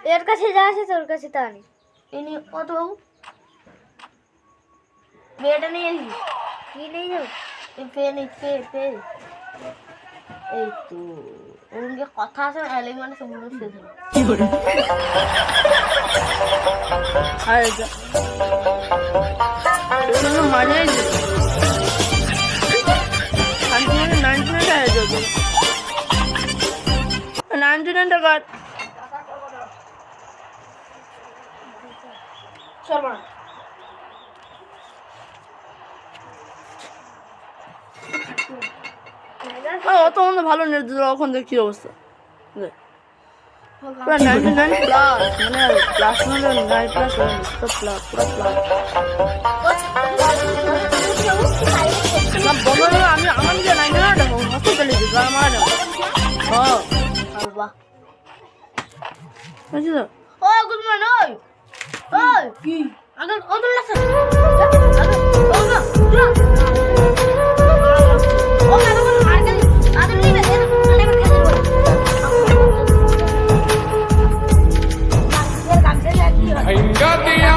এর কাছে যা আছে তোর কাছে তা নেই। ইনি কত বাবু মেয়েটা নিয়ে এলি কি নেই যাও? পে এই তো ওরকে কথা আছে এলে মানে সব শেষ হলো কি করে আরে যা এগুলো মজা আছে শান্তি মানে 99 টাকা যাবে 99 টাকা চল বড় অত মন্দ ভালো নেট দিল ওখান থেকে কি অবস্থা দেখ পুরা 99 প্লাস মানে প্লাস মানে 9 প্লাস তো প্লাস পুরা প্লাস না বলো আমি আমার যে 99 টাকা কত চলে দিই আমার হ্যাঁ বাবা বুঝছো তো ও গুড মর্নিং ওই কি আগে ওদুল লাগছে ও না ও না মার গেল আদর নিবে দে না আরে খেতে দেব এর কাছে লাগি Ainda tem a